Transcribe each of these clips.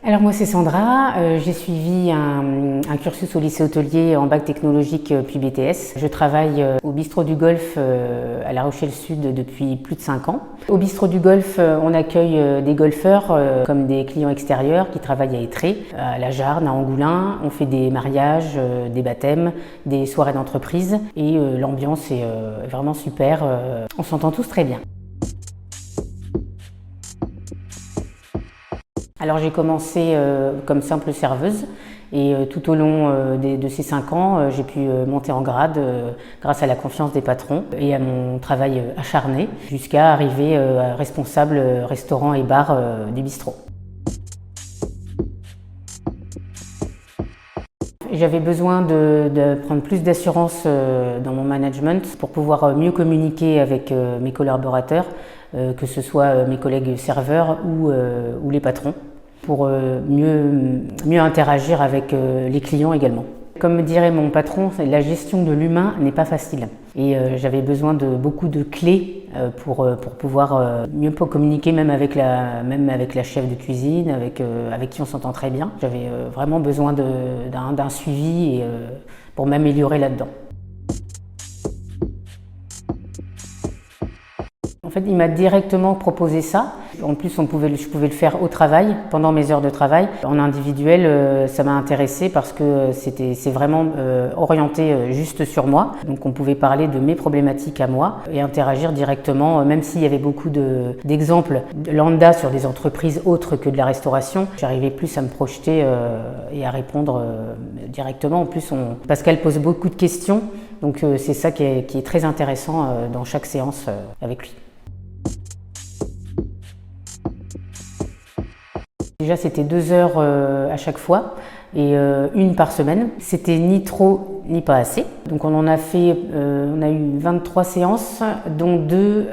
Alors moi c'est Sandra, j'ai suivi un cursus au lycée hôtelier en bac technologique puis BTS. Je travaille au Bistrot du Golfe à La Rochelle Sud depuis plus de 5 ans. Au Bistrot du Golfe, on accueille des golfeurs comme des clients extérieurs qui travaillent à Étré, à La Jarne, à Angoulins. On fait des mariages, des baptêmes, des soirées d'entreprise et l'ambiance est vraiment super. On s'entend tous très bien. Alors j'ai commencé comme simple serveuse et tout au long de ces 5 ans, j'ai pu monter en grade grâce à la confiance des patrons et à mon travail acharné jusqu'à arriver à responsable restaurant et bar du bistrot. J'avais besoin de prendre plus d'assurance dans mon management pour pouvoir mieux communiquer avec mes collaborateurs, que ce soit mes collègues serveurs ou les patrons, pour mieux interagir avec les clients également. Comme me dirait mon patron, la gestion de l'humain n'est pas facile. Et j'avais besoin de beaucoup de clés pour pouvoir mieux communiquer même avec la chef de cuisine, avec qui on s'entend très bien. J'avais vraiment besoin d'un suivi pour m'améliorer là-dedans. En fait, il m'a directement proposé ça. En plus, je pouvais le faire au travail, pendant mes heures de travail. En individuel, ça m'a intéressée parce que c'est vraiment orienté juste sur moi. Donc on pouvait parler de mes problématiques à moi et interagir directement, même s'il y avait beaucoup d'exemples lambda sur des entreprises autres que de la restauration. J'arrivais plus à me projeter et à répondre directement. En plus, Pascal pose beaucoup de questions, donc c'est ça qui est très intéressant dans chaque séance avec lui. Déjà, c'était 2 heures à chaque fois et une par semaine. C'était ni trop ni pas assez. Donc on a eu 23 séances, dont 2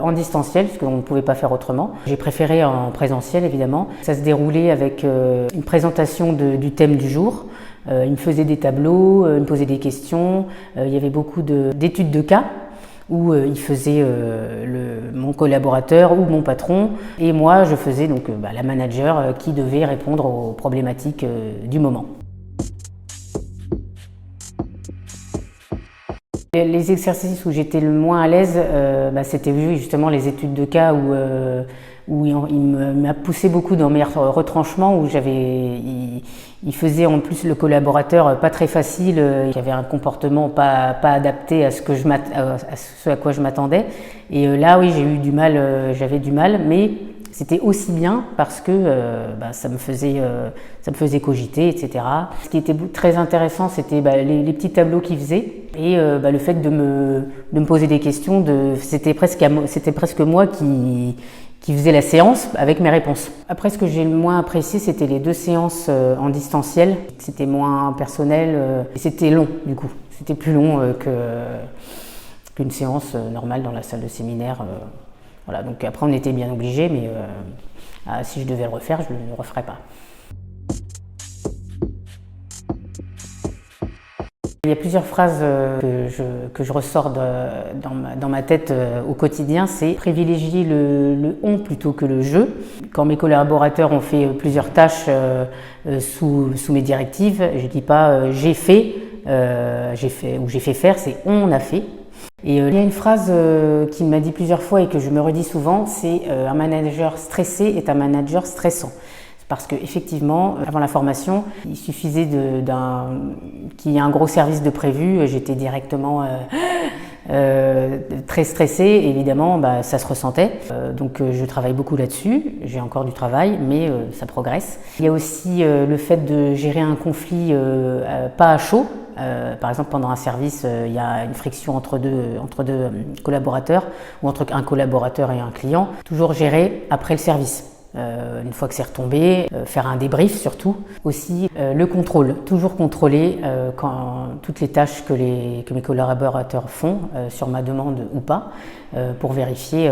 en distanciel, parce qu'on ne pouvait pas faire autrement. J'ai préféré en présentiel, évidemment. Ça se déroulait avec une présentation du thème du jour. Il me faisait des tableaux, il me posait des questions. Il y avait beaucoup d'études de cas, où il faisait mon collaborateur ou mon patron, et moi je faisais donc la manager qui devait répondre aux problématiques du moment. Les exercices où j'étais le moins à l'aise, c'était justement les études de cas où il m'a poussé beaucoup dans mes retranchements, où il faisait en plus le collaborateur pas très facile, qui avait un comportement pas adapté à ce à quoi je m'attendais. Et là, oui, j'avais du mal, mais c'était aussi bien parce que ça me faisait cogiter, etc. Ce qui était très intéressant, c'était les petits tableaux qu'il faisait et le fait de me poser des questions. C'était presque moi qui faisait la séance avec mes réponses. Après, ce que j'ai le moins apprécié, c'était les 2 séances en distanciel. C'était moins personnel et c'était long du coup. C'était plus long qu'une séance normale dans la salle de séminaire. Voilà, donc après on était bien obligés, mais si je devais le refaire, je ne le referais pas. Il y a plusieurs phrases que je ressors dans ma tête au quotidien. C'est privilégier le on plutôt que le je. Quand mes collaborateurs ont fait plusieurs tâches sous mes directives, je ne dis pas j'ai fait ou j'ai fait faire, c'est on a fait. Et il y a une phrase qu'il m'a dit plusieurs fois et que je me redis souvent, c'est un manager stressé est un manager stressant. Parce qu'effectivement, avant la formation, il suffisait qu'il y ait un gros service de prévu, j'étais directement très stressée, et évidemment ça se ressentait. Donc je travaille beaucoup là-dessus, j'ai encore du travail, mais ça progresse. Il y a aussi le fait de gérer un conflit pas à chaud. Par exemple, pendant un service, il y a une friction entre deux collaborateurs ou entre un collaborateur et un client. Toujours gérer après le service. Une fois que c'est retombé, faire un débrief surtout. Aussi le contrôle, toujours contrôler toutes les tâches que mes collaborateurs font sur ma demande ou pas, pour vérifier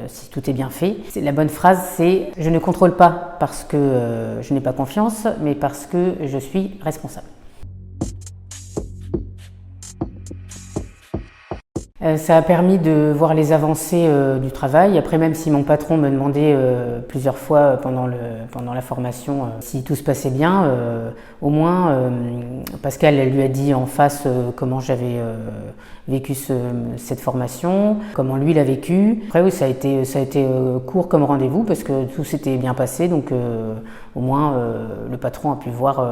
si tout est bien fait. La bonne phrase, c'est « Je ne contrôle pas parce que je n'ai pas confiance, mais parce que je suis responsable ». Ça a permis de voir les avancées du travail. Après, même si mon patron me demandait plusieurs fois pendant la formation si tout se passait bien, au moins Pascal lui a dit en face comment j'avais vécu cette formation, comment lui l'a vécu. Après oui, ça a été court comme rendez-vous parce que tout s'était bien passé, donc au moins le patron a pu voir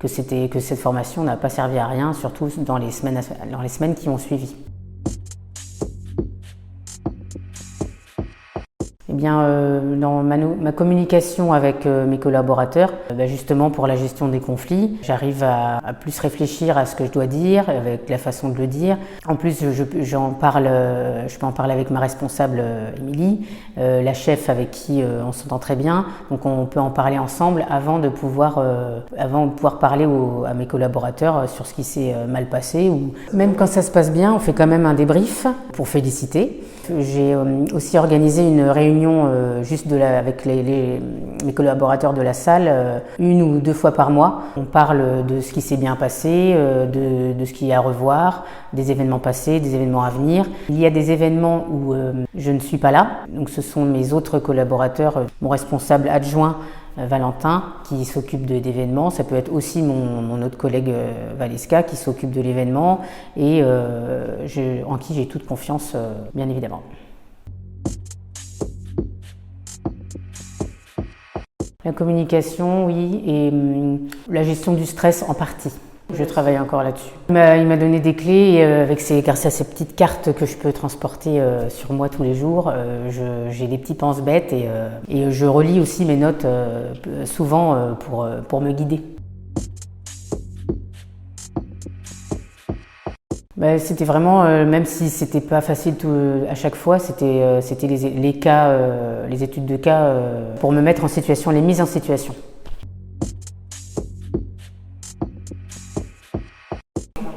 que cette formation n'a pas servi à rien, surtout dans les semaines qui ont suivi. Eh bien, dans ma communication avec mes collaborateurs, justement pour la gestion des conflits, j'arrive à plus réfléchir à ce que je dois dire, avec la façon de le dire. En plus, je peux en parler avec ma responsable Émilie, la chef avec qui on s'entend très bien. Donc on peut en parler ensemble avant de pouvoir parler à mes collaborateurs sur ce qui s'est mal passé. Ou même quand ça se passe bien, on fait quand même un débrief pour féliciter. J'ai aussi organisé une réunion avec mes collaborateurs de la salle 1 ou 2 fois par mois. On parle de ce qui s'est bien passé, de ce qu'il y a à revoir, des événements passés, des événements à venir. Il y a des événements où je ne suis pas là, donc ce sont mes autres collaborateurs, mon responsable adjoint Valentin qui s'occupe d'événements, ça peut être aussi mon autre collègue Valeska qui s'occupe de l'événement et en qui j'ai toute confiance bien évidemment. La communication, oui, et la gestion du stress en partie. Je travaille encore là-dessus. Il m'a donné des clés grâce à ces petites cartes que je peux transporter sur moi tous les jours. J'ai des petits pense-bêtes et je relis aussi mes notes souvent pour me guider. C'était vraiment, même si c'était pas facile à chaque fois, c'était les cas, les études de cas pour me mettre en situation, les mises en situation.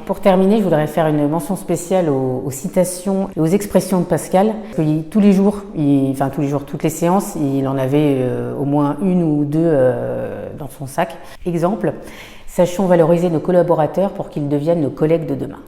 Pour terminer, je voudrais faire une mention spéciale aux citations et aux expressions de Pascal. Tous les jours, toutes les séances, il en avait au moins 1 ou 2 dans son sac. Exemple, sachons valoriser nos collaborateurs pour qu'ils deviennent nos collègues de demain.